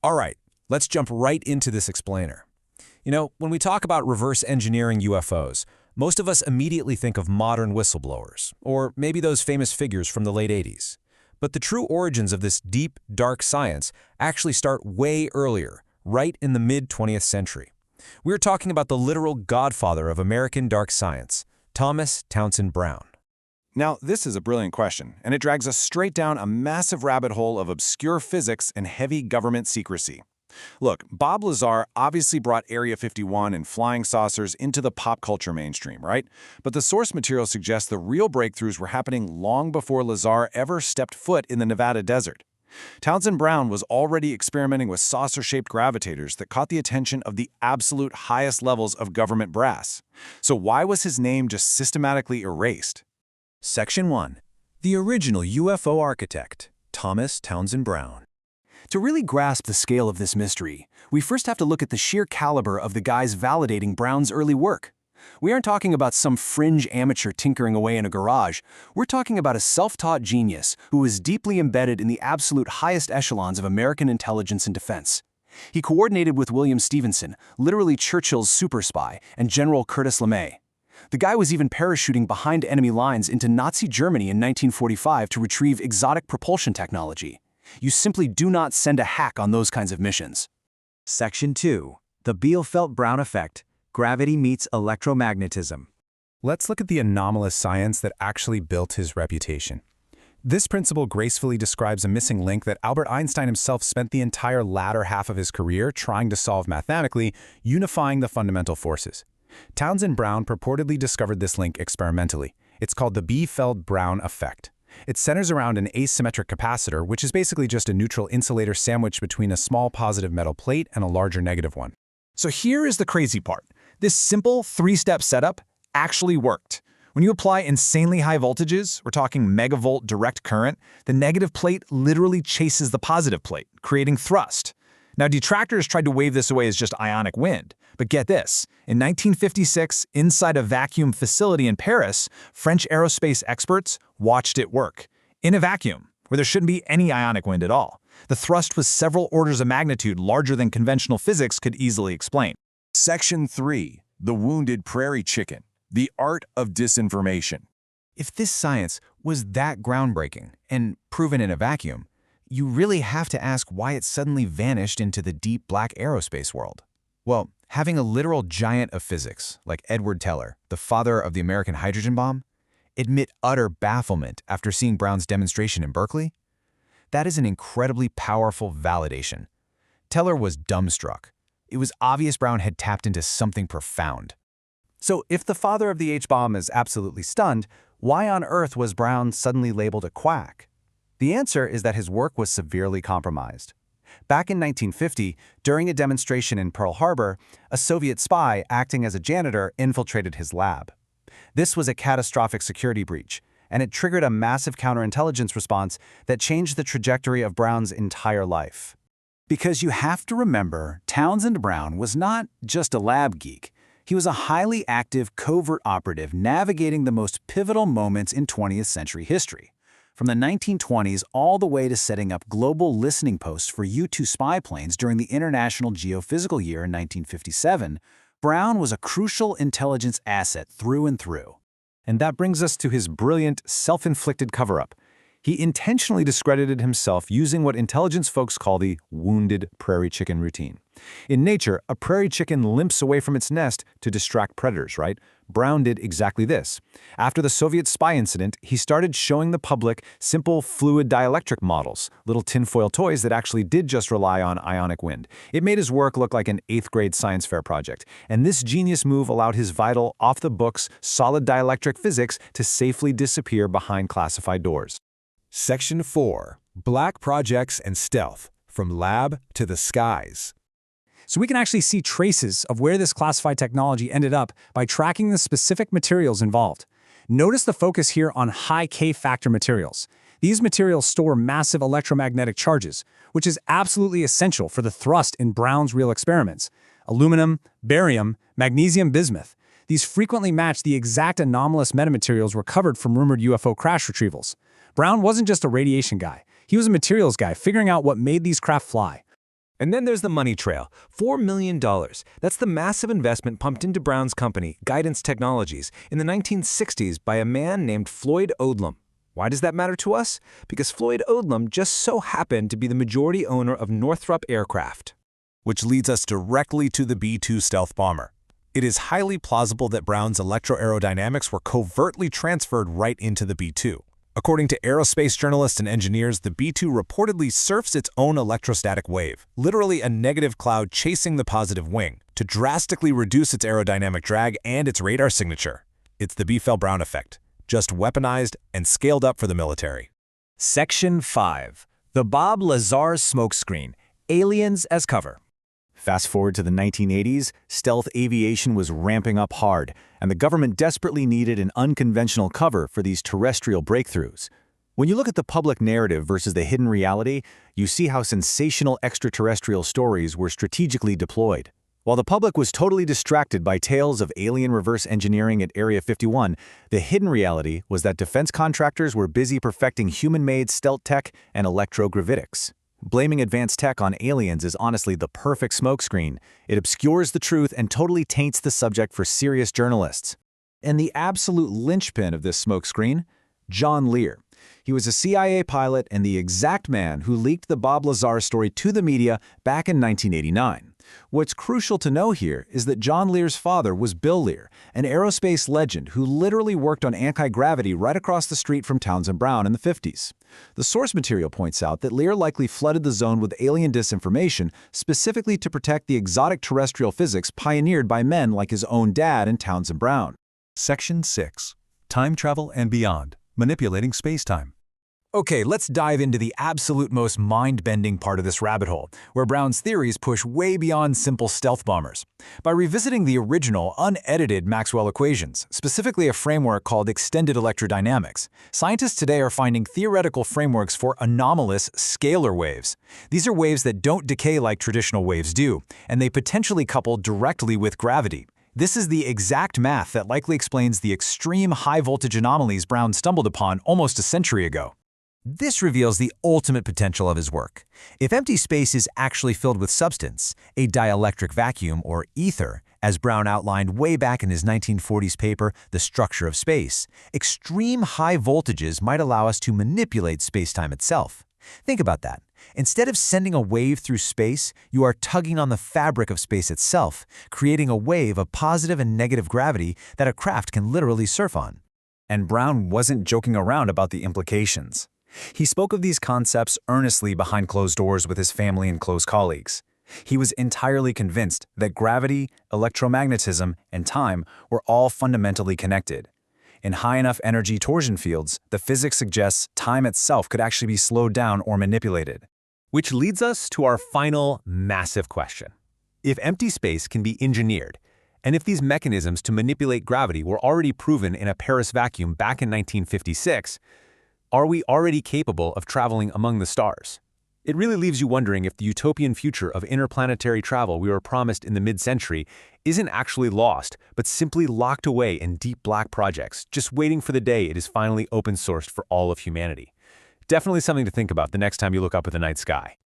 All right, let's jump right into this explainer. You know, when we talk about reverse engineering UFOs, most of us immediately think of modern whistleblowers, or maybe those famous figures from the late 80s. But the true origins of this deep, dark science actually start way earlier, right in the mid-20th century. We're talking about the literal godfather of American dark science, Thomas Townsend Brown. Now, this is a brilliant question, and it drags us straight down a massive rabbit hole of obscure physics and heavy government secrecy. Look, Bob Lazar obviously brought Area 51 and flying saucers into the pop culture mainstream, right? But the source material suggests the real breakthroughs were happening long before Lazar ever stepped foot in the Nevada desert. Townsend Brown was already experimenting with saucer-shaped gravitators that caught the attention of the absolute highest levels of government brass. So why was his name just systematically erased? Section 1. The original UFO architect, Thomas Townsend Brown. To really grasp the scale of this mystery, we first have to look at the sheer caliber of the guys validating Brown's early work. We aren't talking about some fringe amateur tinkering away in a garage. We're talking about a self-taught genius who was deeply embedded in the absolute highest echelons of American intelligence and defense. He coordinated with William Stephenson, literally Churchill's superspy, and General Curtis LeMay. The guy was even parachuting behind enemy lines into Nazi Germany in 1945 to retrieve exotic propulsion technology. You simply do not send a hack on those kinds of missions. Section 2. The Biefeld-Brown Effect. Gravity meets electromagnetism. Let's look at the anomalous science that actually built his reputation. This principle gracefully describes a missing link that Albert Einstein himself spent the entire latter half of his career trying to solve mathematically, unifying the fundamental forces. Townsend Brown purportedly discovered this link experimentally. It's called the Biefeld-Brown Effect. It centers around an asymmetric-capacitor, which is basically just a neutral insulator sandwiched between a small positive metal plate and a larger negative one. So here is the crazy part. This simple three-step setup actually worked. When you apply insanely high voltages, we're talking megavolt direct current, the negative plate literally chases the positive plate, creating thrust. Now, detractors tried to wave this away as just ionic wind. But get this, in 1956, inside a vacuum facility in Paris, French aerospace experts watched it work. In a vacuum, where there shouldn't be any ionic wind at all. The thrust was several orders of magnitude larger than conventional physics could easily explain. Section 3. The Wounded Prairie Chicken. The Art of Disinformation. If this science was that groundbreaking and proven in a vacuum, you really have to ask why it suddenly vanished into the deep black aerospace world. Well, having a literal giant of physics, like Edward Teller, the father of the American hydrogen bomb, admit utter bafflement after seeing Brown's demonstration in Berkeley, that is an incredibly powerful validation. Teller was dumbstruck. It was obvious Brown had tapped into something profound. So if the father of the H-bomb is absolutely stunned, why on earth was Brown suddenly labeled a quack? The answer is that his work was severely compromised. Back in 1950, during a demonstration in Pearl Harbor, a Soviet spy acting as a janitor infiltrated his lab. This was a catastrophic security breach, and it triggered a massive counterintelligence response that changed the trajectory of Brown's entire life. Because you have to remember, Townsend Brown was not just a lab geek. He was a highly active covert operative navigating the most pivotal moments in 20th century history. From the 1920s all the way to setting up global listening posts for U-2 spy planes during the International Geophysical Year in 1957, Brown was a crucial intelligence asset through and through. And that brings us to his brilliant, self-inflicted cover-up. He intentionally discredited himself using what intelligence folks call the wounded prairie chicken routine. In nature, a prairie chicken limps away from its nest to distract predators, right? Brown did exactly this. After the Soviet spy incident, he started showing the public simple fluid-dielectric models, little tinfoil toys that actually did just rely on ionic wind. It made his work look like an 8th-grade science fair project, and this genius move allowed his vital, off-the-books, solid-dielectric physics to safely disappear behind classified doors. Section 4. Black Projects and Stealth. From Lab to the Skies. So we can actually see traces of where this classified technology ended up by tracking the specific materials involved. Notice the focus here on high K-factor materials. These materials store massive electromagnetic charges, which is absolutely essential for the thrust in Brown's real experiments. Aluminum, barium, magnesium bismuth. These frequently match the exact anomalous metamaterials recovered from rumored UFO crash retrievals. Brown wasn't just a radiation guy. He was a materials guy figuring out what made these craft fly. And then there's the money trail, $4 million. That's the massive investment pumped into Brown's company, Guidance Technologies, in the 1960s by a man named Floyd Odlum. Why does that matter to us? Because Floyd Odlum just so happened to be the majority owner of Northrop Aircraft. Which leads us directly to the B-2 stealth bomber. It is highly plausible that Brown's electroaerodynamics were covertly transferred right into the B-2. According to aerospace journalists and engineers, the B-2 reportedly surfs its own electrostatic wave, literally a negative cloud chasing the positive wing, to drastically reduce its aerodynamic drag and its radar signature. It's the Biefeld-Brown Effect, just weaponized and scaled up for the military. Section 5. The Bob Lazar Smokescreen. Aliens as Cover. Fast forward to the 1980s, stealth aviation was ramping up hard, and the government desperately needed an unconventional cover for these terrestrial breakthroughs. When you look at the public narrative versus the hidden reality, you see how sensational extraterrestrial stories were strategically deployed. While the public was totally distracted by tales of alien reverse engineering at Area 51, the hidden reality was that defense contractors were busy perfecting human-made stealth tech and electrogravitics. Blaming advanced tech on aliens is honestly the perfect smokescreen. It obscures the truth and totally taints the subject for serious journalists. And the absolute linchpin of this smokescreen? John Lear. He was a CIA pilot and the exact man who leaked the Bob Lazar story to the media back in 1989. What's crucial to know here is that John Lear's father was Bill Lear, an aerospace legend who literally worked on anti-gravity right across the street from Townsend Brown in the 50s. The source material points out that Lear likely flooded the zone with alien disinformation specifically to protect the exotic terrestrial physics pioneered by men like his own dad and Townsend Brown. Section 6. Time Travel and Beyond. Manipulating Spacetime. Okay, let's dive into the absolute most mind-bending part of this rabbit hole, where Brown's theories push way beyond simple stealth bombers. By revisiting the original, unedited Maxwell equations, specifically a framework called extended electrodynamics, scientists today are finding theoretical frameworks for anomalous scalar waves. These are waves that don't decay like traditional waves do, and they potentially couple directly with gravity. This is the exact math that likely explains the extreme high-voltage anomalies Brown stumbled upon almost a century ago. This reveals the ultimate potential of his work. If empty space is actually filled with substance, a dielectric vacuum or ether, as Brown outlined way back in his 1940s paper, The Structure of Space, extreme high voltages might allow us to manipulate spacetime itself. Think about that. Instead of sending a wave through space, you are tugging on the fabric of space itself, creating a wave of positive and negative gravity that a craft can literally surf on. And Brown wasn't joking around about the implications. He spoke of these concepts earnestly behind closed doors with his family and close colleagues. He was entirely convinced that gravity, electromagnetism, and time were all fundamentally connected. In high enough energy torsion fields, the physics suggests time itself could actually be slowed down or manipulated. Which leads us to our final massive question. If empty space can be engineered, and if these mechanisms to manipulate gravity were already proven in a Paris vacuum back in 1956, are we already capable of traveling among the stars? It really leaves you wondering if the utopian future of interplanetary travel we were promised in the mid-century isn't actually lost, but simply locked away in deep black projects, just waiting for the day it is finally open-sourced for all of humanity. Definitely something to think about the next time you look up at the night sky.